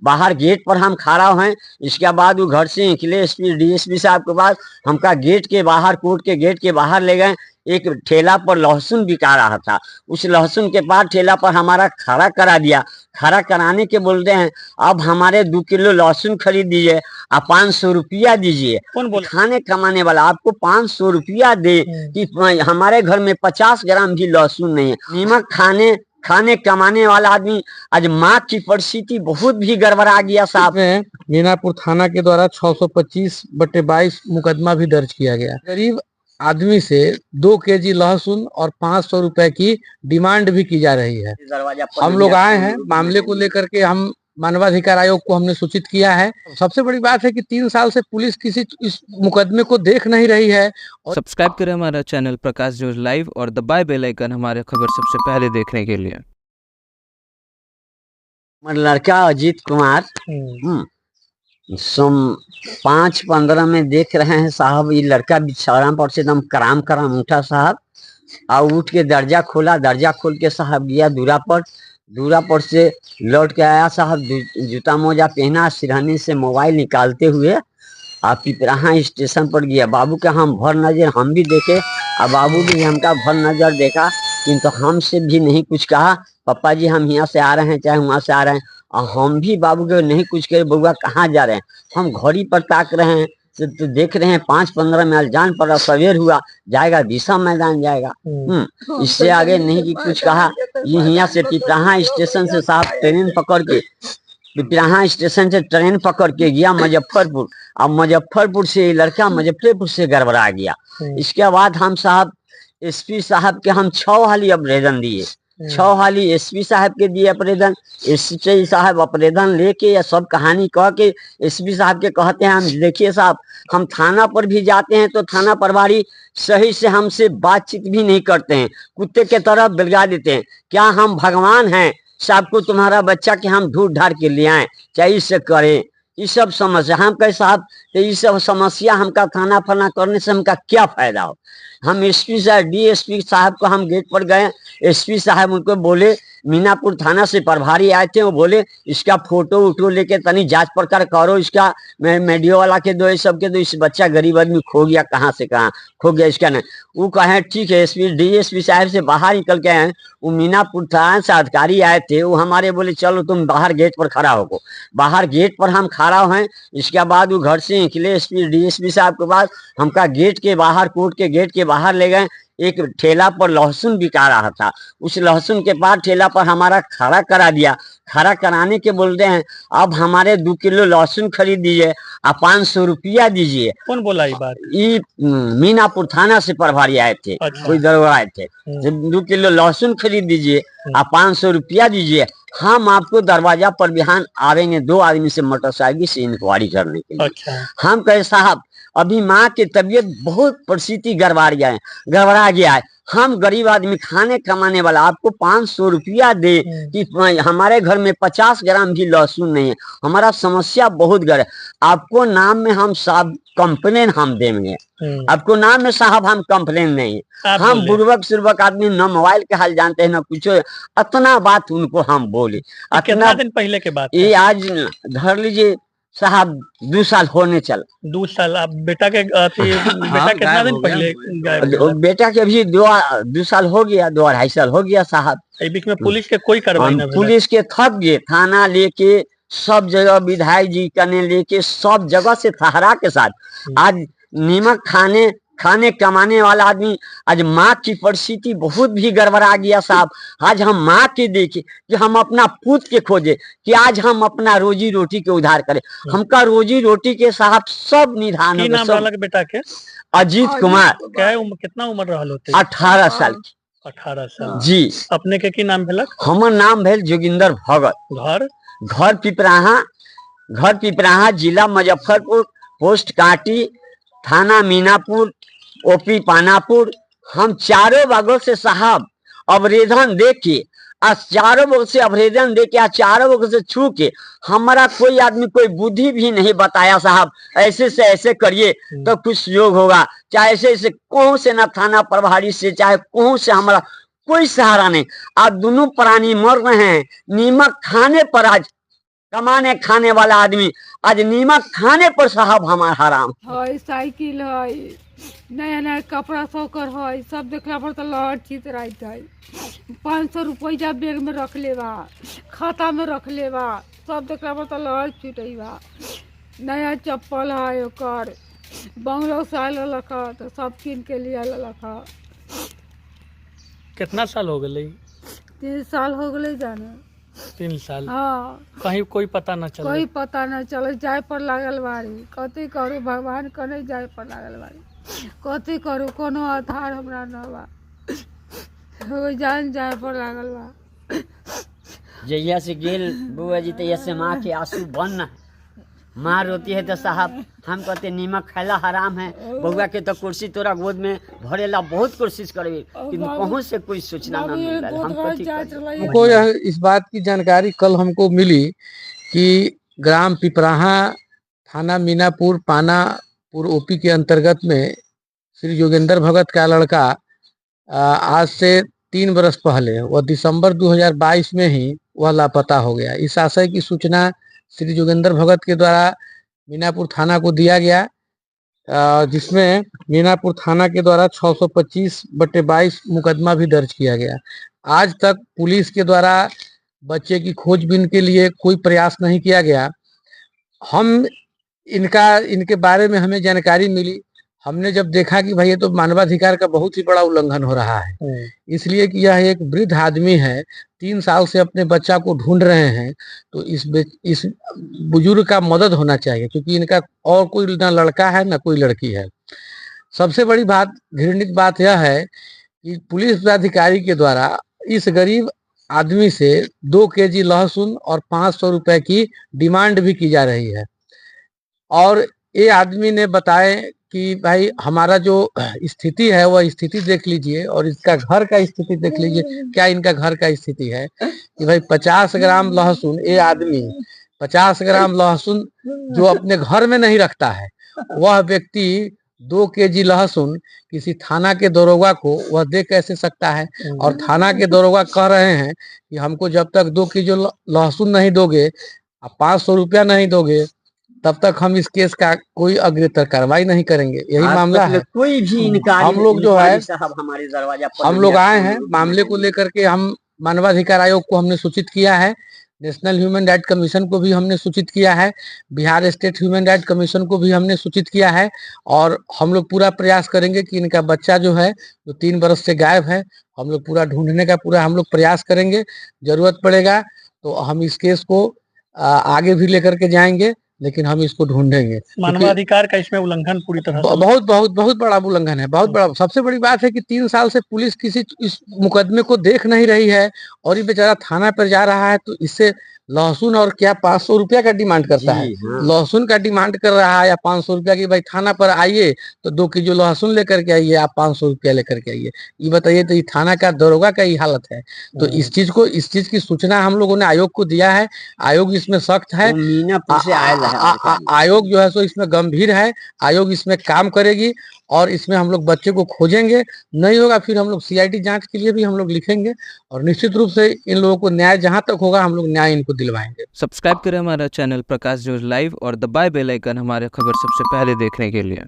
बाहर गेट पर हम खड़ा हैं। इसके बाद वो घर से निकले एसपी डीएसपी साहब के पास, हमका गेट के बाहर, कोर्ट के गेट के बाहर ले गए। एक ठेला पर लहसुन बिका रहा था, उस लहसुन के पास ठेला पर हमारा खड़ा करा दिया। खड़ा कराने के बोलते हैं अब हमारे 2 किलो लहसुन खरीद दीजिए, आप 500 रुपया दीजिए। कौन बोल? खाने कमाने वाला आपको 500 रुपया दे कि हमारे घर में 50 ग्राम भी लहसुन नहीं है। नीमक खाने कमाने वाला आदमी आज माँ की परिस्थिति बहुत भी गड़बड़ा गया साहब। मीनापुर थाना के द्वारा 625/22 मुकदमा भी दर्ज किया गया। गरीब आदमी से 2 केजी लहसुन और 500 रुपए की डिमांड भी की जा रही है। हम लोग आए हैं मामले को लेकर के, हम मानवाधिकार आयोग को हमने सूचित किया है। सबसे बड़ी बात है कि 3 साल से पुलिस किसी इस मुकदमे को देख नहीं रही है। और सब्सक्राइब करें हमारा चैनल प्रकाश न्यूज लाइव और दबाए बेल आइकन हमारे खबर सबसे पहले देखने के लिए। लड़का अजीत कुमार 5:15 में देख रहे हैं साहब, ये लड़का बिछौना पर से एकदम कराम उठा साहब, और उठ के दर्जा खोला। दर्जा खोल के साहब गया दूरा पर से लौट के आया साहब, जूता मोजा पहना, सिरहानी से मोबाइल निकालते हुए आप पिपराहा स्टेशन पर गया। बाबू का हम भर नजर हम भी देखे, और बाबू भी हमका भर नजर देखा, किंतु हमसे भी नहीं कुछ कहा। पापा जी हम यहाँ से आ रहे हैं, चाहे वहाँ से आ रहे हैं, और हम भी बाबू के नहीं कुछ करे। बउआ कहाँ जा रहे हैं? हम घड़ी पर ताक रहे हैं, तो देख रहे हैं 5:15 में जान पड़ा, सवेर हुआ जाएगा, दिशा मैदान जाएगा। इससे आगे नहीं कि कुछ कहा। ये यहाँ से पिपराहा स्टेशन से साहब ट्रेन पकड़ के, पिपराहा स्टेशन से ट्रेन पकड़ के गया मुजफ्फरपुर। अब मुजफ्फरपुर से लड़का मुजफ्फरपुर से गड़बड़ा गया। इसके बाद हम साहब एसपी साहब के हम 6 हाली आवेदन दिए, 6 हाली एसपी साहब के दिए आवेदन। एसपी साहब आवेदन लेके या सब कहानी कह के एसपी साहब के कहते हैं हम देखिए साहब, हम थाना पर भी जाते हैं तो थाना प्रभारी सही से हमसे बातचीत भी नहीं करते हैं, कुत्ते के तरह बिलगा देते हैं। क्या हम भगवान हैं साहब को तुम्हारा बच्चा के हम ढूंढ ढाड़ के ले आए, चाहे इससे करें? ये सब समस्या हम कहे साहब, ये सब समस्या हमका थाना फना करने से हमका क्या फायदा हो? हम एसपी साहब डीएसपी साहब को हम गेट पर गए, एसपी साहब उनको बोले, मीनापुर थाना से प्रभारी आए थे, वो बोले इसका फोटो उठो लेके तनी जांच पड़ताल करो, इसका मीडिया वाला के दो, सब के दो, इस बच्चा गरीब आदमी खो गया, कहाँ से कहाँ खो गया इसका नहीं। वो कहे ठीक है, एसपी डीएसपी साहब से बाहर निकल के आए। वो मीनापुर थाना से अधिकारी आए थे, वो हमारे बोले चलो तुम बाहर गेट पर खड़ा हो। बाहर गेट पर हम खड़ा हैं। इसके बाद वो घर से निकले एसपी डीएसपी साहब के पास, हमका गेट के बाहर, कोर्ट के गेट के बाहर ले गए। एक ठेला पर लहसुन बिका रहा था, उस लहसुन के पास ठेला पर हमारा खड़ा करा दिया। खड़ा कराने के बोलते हैं अब हमारे 2 किलो लहसुन खरीद दीजिए, आप 500 रुपया दीजिए। कौन बोला ये बात? ये मीनापुर थाना से प्रभारी आए थे। अच्छा। कोई दरोगा आए थे, 2 किलो लहसुन खरीद दीजिए, आप 500 रुपया दीजिए, हम आपको दरवाजा पर बिहान आवेंगे 2 आदमी से मोटरसाइकिल से इंक्वायरी करने के लिए। अच्छा। हम कहे साहब अभी माँ की तबीयत बहुत परिस्थिति गड़बड़ा गया है, हम गरीब आदमी खाने कमाने वाला आपको 500 रुपया दे कि हमारे घर में 50 ग्राम भी लहसुन नहीं है, हमारा समस्या बहुत गड़बड़। आपको नाम में हम साहब कंप्लेन हम देंगे, आपको नाम में साहब हम कंप्लेन नहीं। हम बुर्बक आदमी, न मोबाइल के हाल जानते हैं न कुछ, इतना बात उनको हम बोले। कितना दिन पहले के बात? ये आज धर लीजिए साहब 2 साल होने चला। 2 साल? आप बेटा के बेटा कितना दिन पहले गायब? बेटा के अभी 2 साल हो गया, 2 2.5 साल हो गया साहब। बीच में पुलिस के कोई कार्रवाई ना? पुलिस के थप गए, थाना लेके सब जगह, विधायक जी कने लेके सब जगह से थहरा के साथ। आज नीमक खाने कमाने वाला आदमी आज माँ की परिस्थिति बहुत भी गड़बड़ा गया साहब। आज हम माँ के देखे कि हम अपना पुत्र के खोजे कि आज हम अपना रोजी रोटी के उद्धार करें, हमका रोजी रोटी के साहब सब निधान हो गए। बेटा के अजीत कुमार। कितना उम्र रहा होते? 18 साल की। 18 साल जी। अपने के की नाम भेलक? हमर नाम भेल जोगिंदर भगत। घर पिपराहा, जिला मुजफ्फरपुर, पोस्ट कांटी, थाना मीनापुर, ओपी पानापुर। हम चारों भागों से साहब आवेदन दे के, चारों भाग से आवेदन दे के, चारों भाग से छू के, हमारा कोई आदमी कोई बुद्धि भी नहीं बताया साहब ऐसे से ऐसे करिए तो कुछ योग होगा, चाहे ऐसे कहूँ से ना थाना प्रभारी से, चाहे कहूँ से हमारा कोई सहारा नहीं। आज दोनों प्राणी मर रहे हैं नीमक खाने पर। आज कमाने खाने वाला आदमी आज नीमक खाने पर साहब हमारा हराम। है, साइकिल है, नया नया कपड़ा सोकर है, सब देखला पर तो लहर चितराइत है। 500 रुपया बैग में रख लेबा, खाता में रख लेबा, सब देखला पर तो लहर छूटे बा। नया चप्पल है ओकर, बंगलो से आयल लखा तो सब किन के लिए लखा। कितना साल हो गए? 3 साल हो गए जाने। 3 साल। हाँ, कहीं कोई पता न चला? कोई पता न चले, जाए पर लागल बारी। कथी करू, भगवान कने जाए पर लागल बारी, कथी करू, कोनो आधार हमरा न बा, हो जान जाए पर लागल बा। जैया से गेल बुआ जी तैया से माँ के आंसू बन माँ रोती है तो साहब हम कहते नीमक खाला हराम है। बउआ के तो कुर्सी तोरा गोद में भरेला बहुत कोशिश करबी लेकिन कहूँ से कोई सूचना न मिलल। हम कथी करी? हमको यह इस बात की जानकारी कल हमको मिली कि ग्राम पिपराहा, थाना मीनापुर, पानापुर ओपी के अंतर्गत में श्री योगेंद्र भगत का लड़का आज से 3 बरस पहले वह दिसंबर 2022 में ही वह लापता हो गया। इस आशय की सूचना श्री योगेंद्र भगत के द्वारा मीनापुर थाना को दिया गया, जिसमें मीनापुर थाना के द्वारा 625/22 मुकदमा भी दर्ज किया गया। आज तक पुलिस के द्वारा बच्चे की खोजबीन के लिए कोई प्रयास नहीं किया गया। हम इनके बारे में हमें जानकारी मिली, हमने जब देखा कि भाई ये तो मानवाधिकार का बहुत ही बड़ा उल्लंघन हो रहा है, इसलिए कि यह एक वृद्ध आदमी है, 3 साल से अपने बच्चा को ढूंढ रहे हैं, तो इस बुजुर्ग का मदद होना चाहिए, क्योंकि इनका और कोई ना लड़का है ना कोई लड़की है। सबसे बड़ी बात, घृणित बात यह है कि पुलिस अधिकारी के द्वारा इस गरीब आदमी से 2 केजी लहसुन और 500 रुपए की डिमांड भी की जा रही है। और ये आदमी ने बताए कि भाई हमारा जो स्थिति है वह स्थिति देख लीजिए और इसका घर का स्थिति देख लीजिए। क्या इनका घर का स्थिति है कि भाई 50 ग्राम लहसुन, ये आदमी 50 ग्राम लहसुन जो अपने घर में नहीं रखता है, वह व्यक्ति 2 केजी लहसुन किसी थाना के दरोगा को वह दे कैसे सकता है। और थाना के दरोगा कह रहे हैं कि हमको जब तक 2 किलो लहसुन नहीं दोगे, 500 रुपया नहीं दोगे, तब तक हम इस केस का कोई अग्रतर कार्रवाई नहीं करेंगे। यही मामला है। कोई भी इनकारी हम लोग जो है साहब हमारे दरवाजा पर हम लोग आए हैं मामले को लेकर के, हम मानवाधिकार आयोग को हमने सूचित किया है, नेशनल ह्यूमन राइट कमीशन को भी हमने सूचित किया है, Bihar state human right commission को भी हमने सूचित किया है। और हम लोग पूरा प्रयास करेंगे कि इनका बच्चा जो है, जो 3 बरस से गायब है, हम लोग पूरा ढूंढने का पूरा हम लोग प्रयास करेंगे। जरूरत पड़ेगा तो हम इस केस को आगे भी लेकर के जाएंगे, लेकिन हम इसको ढूंढेंगे। मानवाधिकार का इसमें उल्लंघन पूरी तरह से बहुत बहुत बहुत बड़ा उल्लंघन है, बहुत बड़ा। सबसे बड़ी बात है कि 3 साल से पुलिस किसी इस मुकदमे को देख नहीं रही है और ये बेचारा थाना पर जा रहा है, तो इससे लहसुन और क्या 500 रुपया का डिमांड करता है, लहसुन का डिमांड कर रहा है या 500 रुपया की, भाई थाना पर आइए तो 2 किलो लहसुन लेकर के आइए, आप 500 रुपया लेकर के आइए। ये बताइए, तो ये थाना का दरोगा का ही हालत है। तो इस चीज की सूचना हम लोगों ने आयोग को दिया है। आयोग इसमें सख्त है, आयोग जो है सो इसमें गंभीर है, आयोग इसमें काम करेगी और इसमें हम लोग बच्चे को खोजेंगे। नहीं होगा फिर हम लोग CID जांच के लिए भी हम लोग लिखेंगे और निश्चित रूप से इन लोगों को न्याय जहां तक होगा हम लोग न्याय इनको दिलवाएंगे। सब्सक्राइब करें हमारा चैनल प्रकाश न्यूज लाइव और दबाए बेल आइकन हमारे खबर सबसे पहले देखने के लिए।